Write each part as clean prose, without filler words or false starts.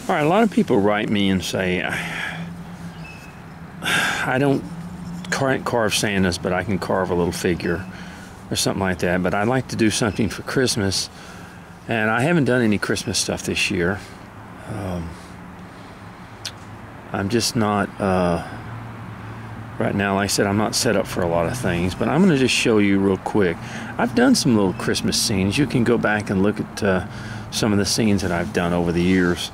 All right, a lot of people write me and say, I don't carve Santas, but I can carve a little figure or something like that. But I'd like to do something for Christmas, and I haven't done any Christmas stuff this year. I'm just not, right now, like I said, I'm not set up for a lot of things, but I'm going to just show you real quick. I've done some little Christmas scenes. You can go back and look at some of the scenes that I've done over the years.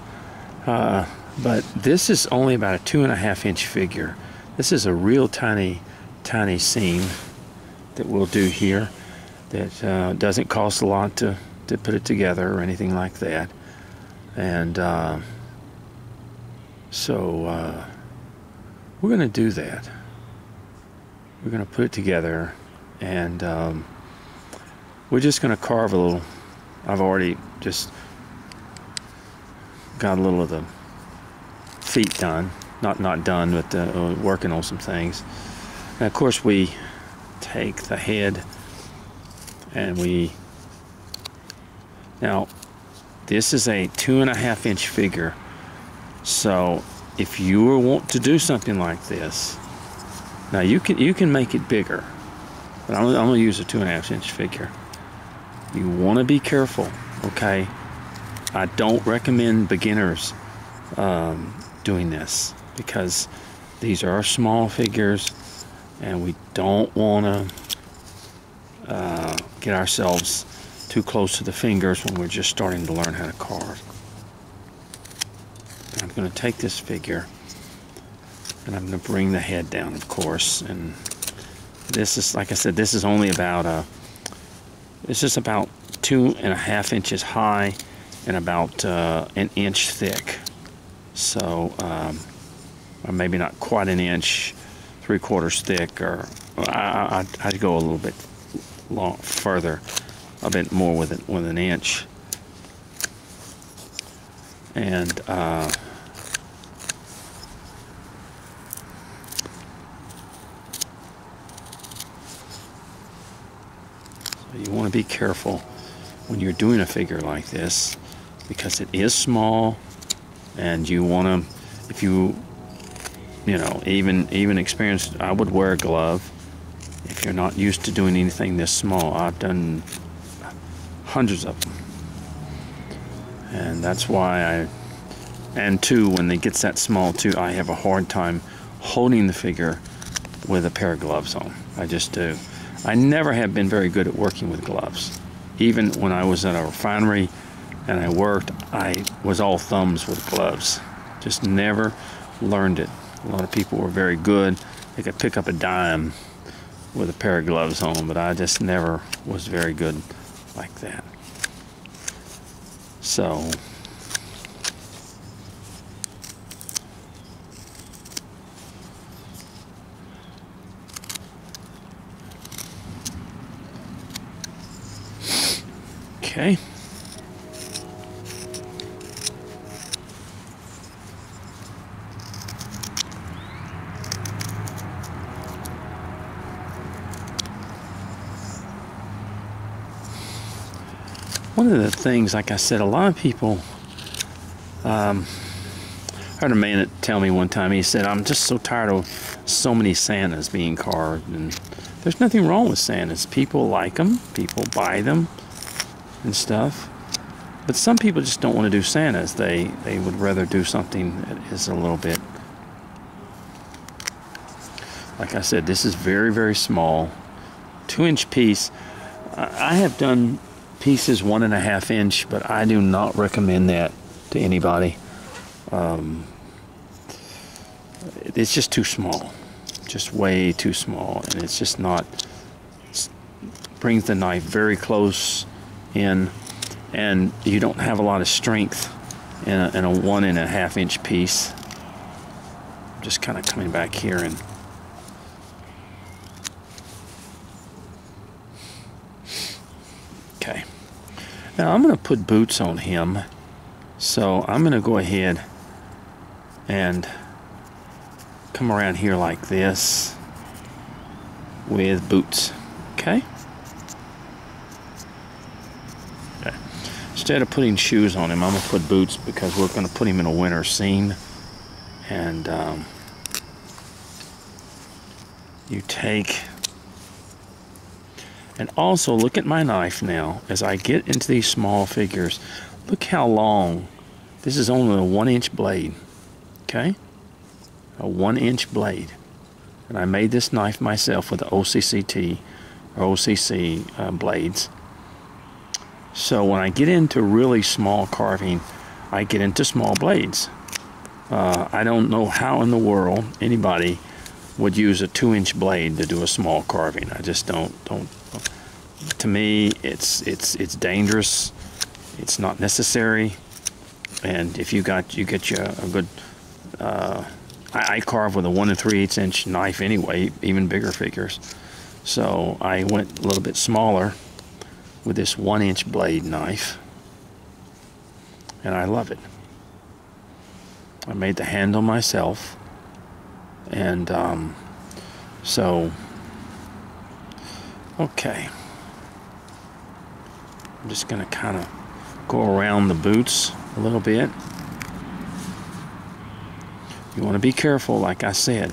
But this is only about a 2.5-inch figure. This is a real tiny scene that we'll do here that doesn't cost a lot to put it together or anything like that. And so we're going to do that. We're going to put it together, and we're just going to carve a little. I've already just got a little of the feet done. Not done, but working on some things. And of course we take the head and now this is a 2.5-inch figure, so if you want to do something like this, now you can make it bigger, but I'm going to use a 2.5-inch figure. You want to be careful, okay? I don't recommend beginners doing this, because these are small figures and we don't want to get ourselves too close to the fingers when we're just starting to learn how to carve. I'm going to take this figure and I'm going to bring the head down, of course, and this is, like I said, this is only about this is about 2.5 inches high and about an inch thick. So, or maybe not quite an inch, 3/4 thick, or I'd go a little bit further, a bit more with an inch. And so you want to be careful when you're doing a figure like this, because it is small. And you want to, if you know, even experienced, I would wear a glove if you're not used to doing anything this small. I've done hundreds of them, and that's why and too, when it gets that small too, I have a hard time holding the figure with a pair of gloves on. I just do. I never have been very good at working with gloves. Even when I was at a refinery and I worked, I was all thumbs with gloves. Just never learned it. A lot of people were very good. They could pick up a dime with a pair of gloves on, but I just never was very good like that. So, okay. One of the things, like I said, a lot of people, I heard a man tell me one time, he said, I'm just so tired of so many Santas being carved. And there's nothing wrong with Santas. People like them, people buy them and stuff. But some people just don't want to do Santas. They would rather do something that is a little bit, like I said, this is very, very small. 2-inch piece. I have done pieces 1.5 inch, but I do not recommend that to anybody. It's just too small, just way too small, and it's just not. Brings the knife very close in, and you don't have a lot of strength in a 1.5 inch piece. Just kind of coming back here and. Okay. Now I'm going to put boots on him, so I'm going to go ahead and come around here like this with boots. Okay? instead of putting shoes on him, I'm going to put boots because we're going to put him in a winter scene. And you take, and also look at my knife now as I get into these small figures. Look how long. This is only a 1-inch blade, okay? A 1-inch blade. And I made this knife myself with the OCCT or OCC blades. So when I get into really small carving, I get into small blades. I don't know how in the world anybody would use a 2-inch blade to do a small carving. I just don't. To me, it's dangerous. It's not necessary. And if you get you a good, I carve with a 1 3/8 inch knife anyway, even bigger figures. So I went a little bit smaller with this 1-inch blade knife, and I love it. I made the handle myself, and so okay. I'm just going to kind of go around the boots a little bit. You want to be careful, like I said.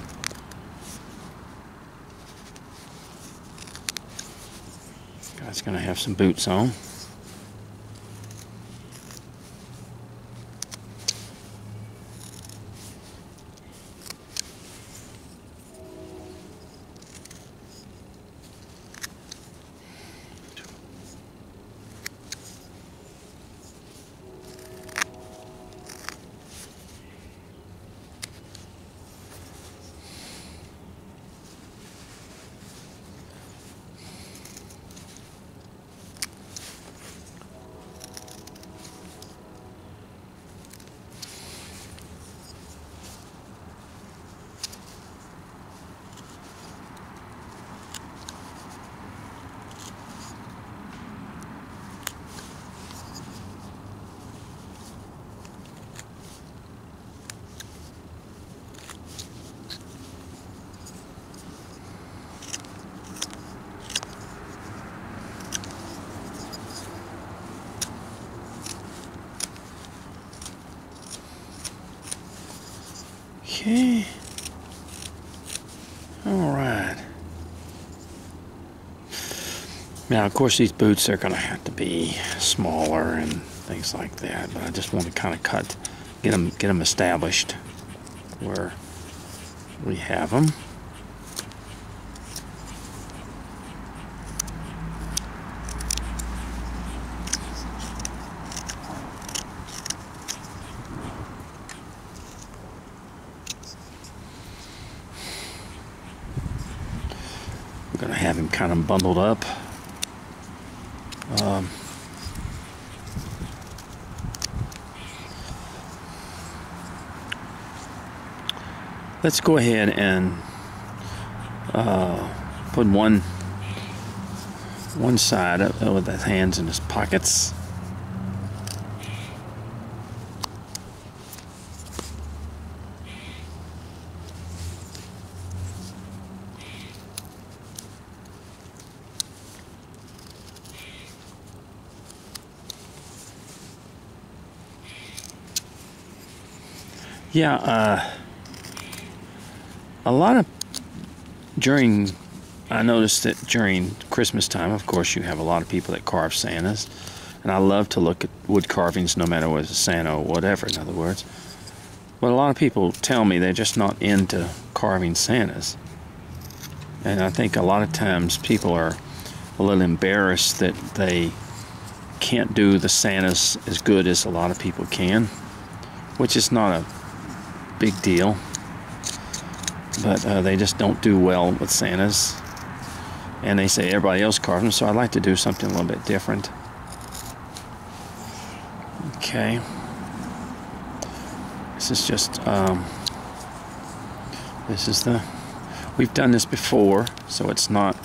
Guy's going to have some boots on. Okay. All right. Now, of course, these boots are going to have to be smaller and things like that, but I just want to kind of get them established where we have them. We're going to have him kind of bundled up. Let's go ahead and put one side with his hands in his pockets. Yeah, a lot of I noticed that during Christmas time, of course, you have a lot of people that carve Santas, and I love to look at wood carvings no matter whether it's a Santa or whatever, in other words. But a lot of people tell me they're just not into carving Santas. And I think a lot of times people are a little embarrassed that they can't do the Santas as good as a lot of people can, which is not a big deal, but they just don't do well with Santas, and they say everybody else carves them, so I'd like to do something a little bit different. Okay, this is just we've done this before, so it's not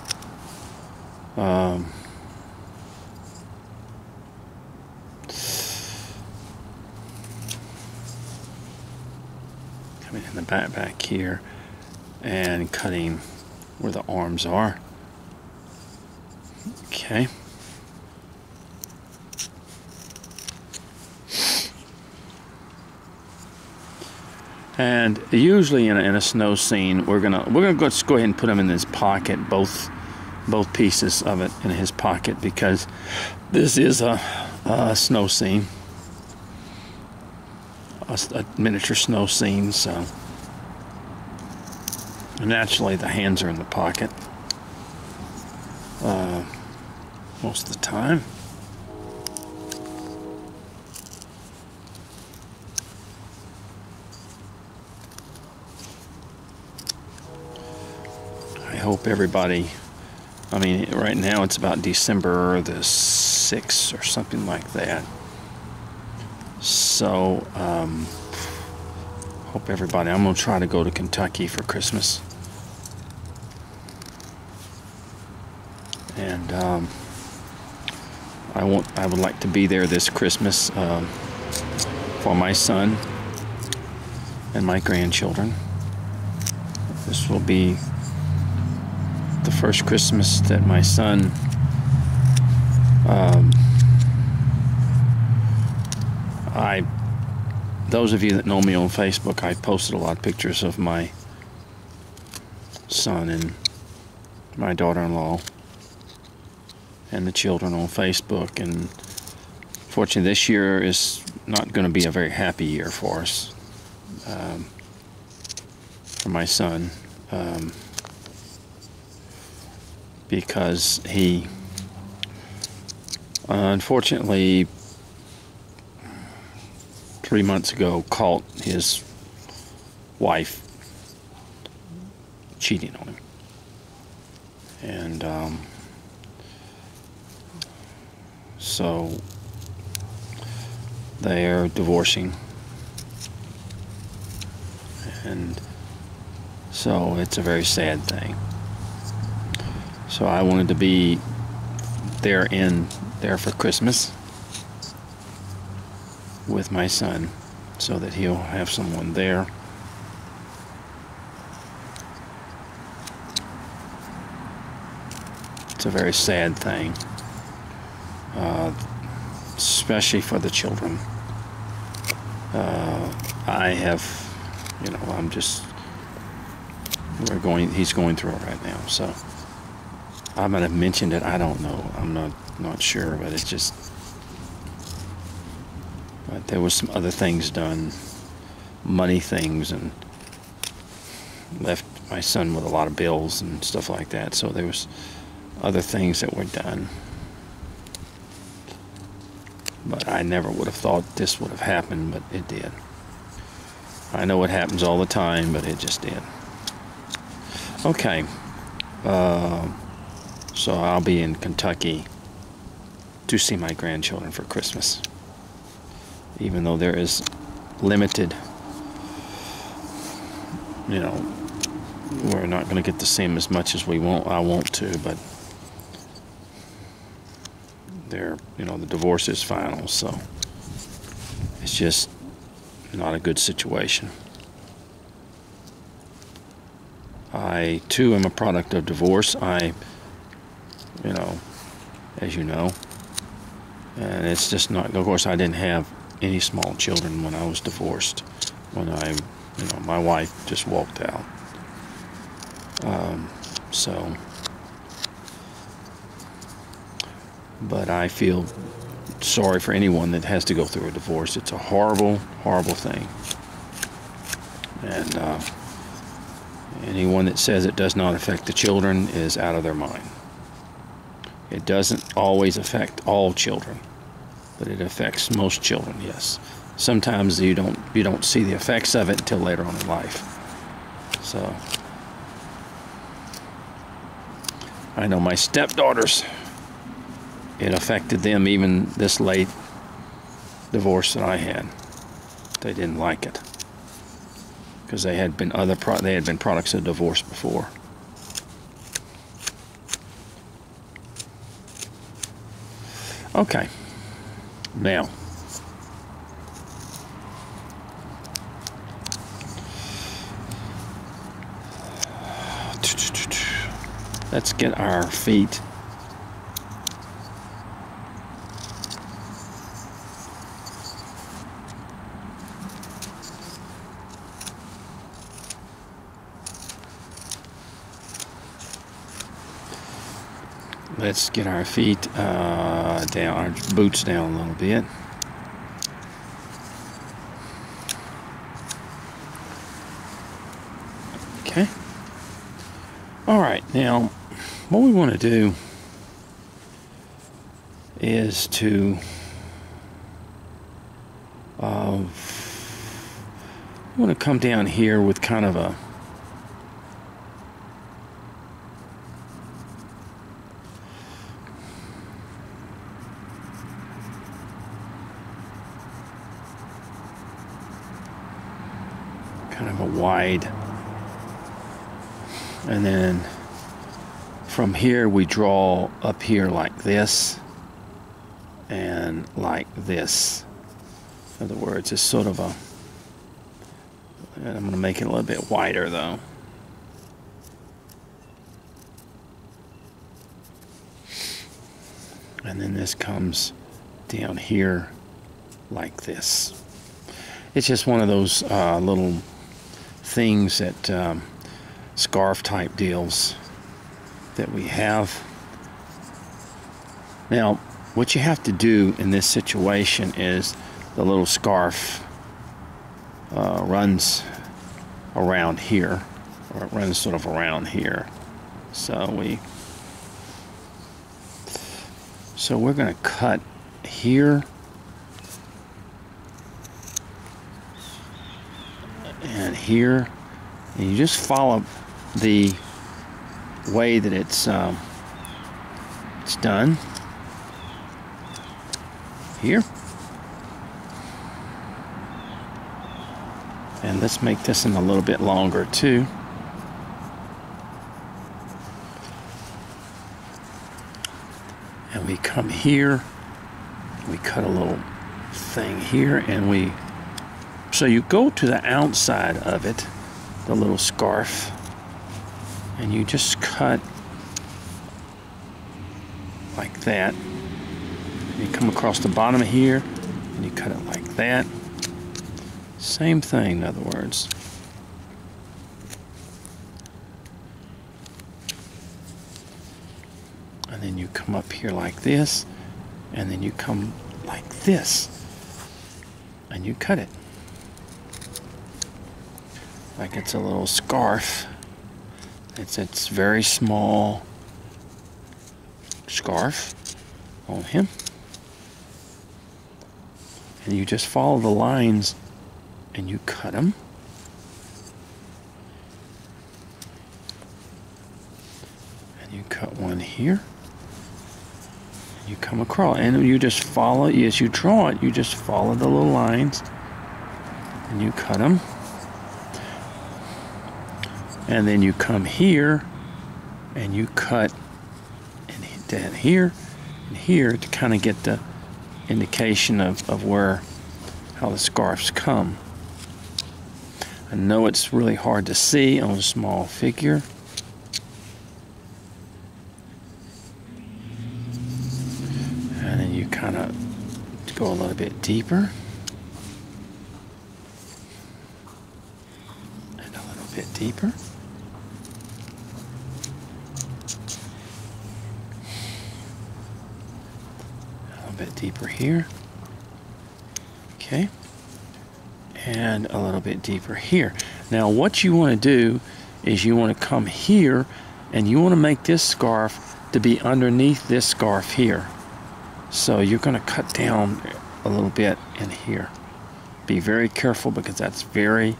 coming in the back here and cutting where the arms are. Okay. And usually in a snow scene, we're gonna just go ahead and put him in his pocket, both pieces of it in his pocket, because this is a snow scene, a miniature snow scene. So naturally, the hands are in the pocket most of the time. I hope everybody, I mean, right now it's about December the 6th or something like that. So, hope everybody, I'm going to try to go to Kentucky for Christmas. And I would like to be there this Christmas for my son and my grandchildren. This will be the first Christmas that my son those of you that know me on Facebook, I posted a lot of pictures of my son and my daughter-in-law and the children on Facebook, and fortunately this year is not going to be a very happy year for us, for my son, because he unfortunately 3 months ago caught his wife cheating on him, and so they're divorcing, and so it's a very sad thing. So I wanted to be there for Christmas with my son, so that he'll have someone there. It's a very sad thing, especially for the children. I have, you know, he's going through it right now, so I might have mentioned it, I don't know, I'm not sure, but it's just, but there was some other things done, money things, and left my son with a lot of bills and stuff like that, so there was other things that were done. But I never would have thought this would have happened, but it did. I know it happens all the time, but it just did. Okay, so I'll be in Kentucky to see my grandchildren for Christmas, even though there is limited, you know, we're not going to get to see them as much as I want to, but they're, you know, the divorce is final, so it's just not a good situation. I too am a product of divorce. You know, as you know, and it's just not, of course I didn't have any small children when I was divorced, when my wife just walked out. But I feel sorry for anyone that has to go through a divorce. It's a horrible, horrible thing. And anyone that says it does not affect the children is out of their mind. It doesn't always affect all children, but it affects most children, yes. Sometimes you don't see the effects of it until later on in life. So I know my stepdaughters, it affected them even this late divorce that I had. They didn't like it because they had been products of divorce before. Okay, now let's get our feet let's get our feet down, our boots down a little bit. Okay. All right, now what we want to do is to we want to come down here with kind of a wide, and then from here we draw up here like this and like this. In other words, it's sort of a, and I'm going to make it a little bit wider though. And then this comes down here like this. It's just one of those little things that scarf type deals that we have. Now what you have to do in this situation is the little scarf runs around here, or it runs sort of around here. So we're going to cut here and here, and you just follow the way that it's done here. And let's make this one a little bit longer too. And we come here, we cut a little thing here, and so you go to the outside of it, the little scarf, and you just cut like that. And you come across the bottom of here, and you cut it like that. Same thing, in other words. And then you come up here like this, and then you come like this, and you cut it. Like it's a little scarf. It's very small scarf on him. And you just follow the lines and you cut them. And you cut one here. And you come across, and you just follow, as you draw it, you just follow the little lines and you cut them. And then you come here and you cut down here and here to kind of get the indication of how the scarves come. I know it's really hard to see on a small figure. And then you kind of go a little bit deeper. And a little bit deeper. Bit deeper here, okay, and a little bit deeper here. Now what you want to do is you want to come here and you want to make this scarf to be underneath this scarf here. So you're going to cut down a little bit in here. Be very careful because that's very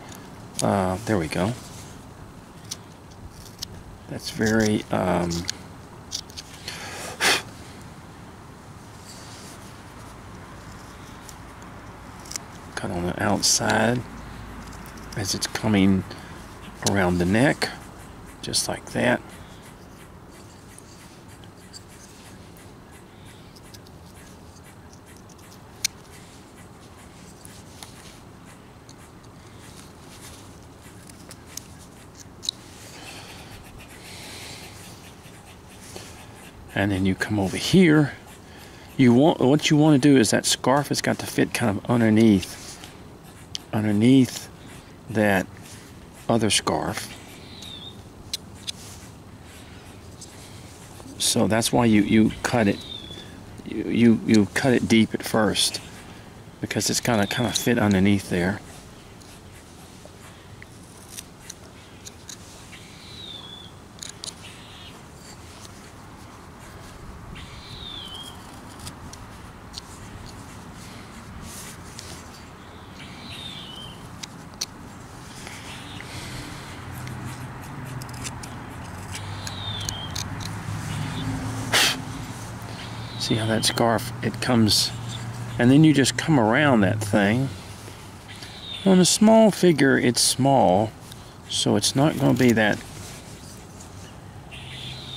there we go, that's very cut on the outside as it's coming around the neck, just like that. And then you come over here. What you want to do is that scarf has got to fit kind of underneath that other scarf. So that's why you cut it. You cut it deep at first, because it's kind of fit underneath there. See how that scarf, it comes, and then you just come around that thing. On a small figure, it's small, so it's not going to be that.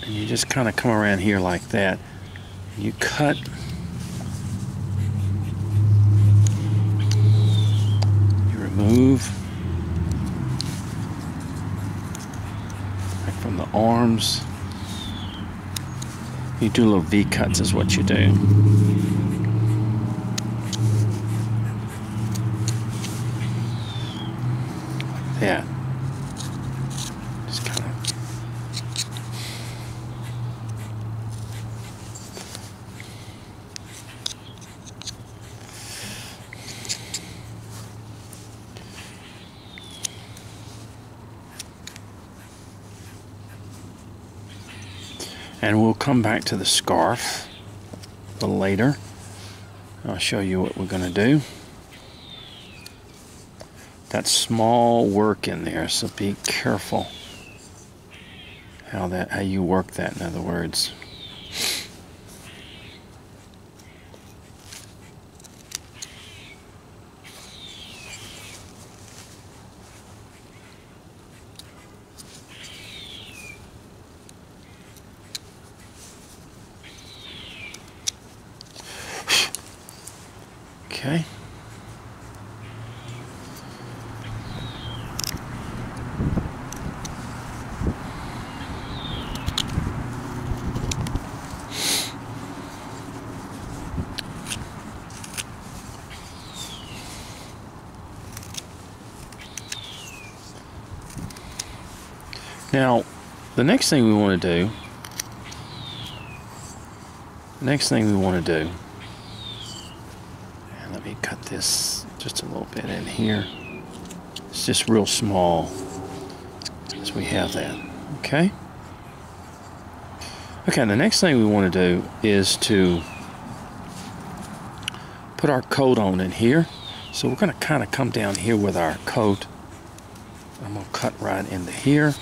And you just kind of come around here like that. You cut. You remove. Like from the arms. You do little V-cuts is what you do. Like that. Just kind of. And we'll come back to the scarf a little later. I'll show you what we're going to do. That's small work in there, so be careful how you work that, in other words. Okay. Now, the next thing we want to do, and let me cut this just a little bit in here. It's just real small, as we have that. Okay. Okay, the next thing we want to do is to put our coat on in here. So we're going to kind of come down here with our coat. I'm going to cut right into here.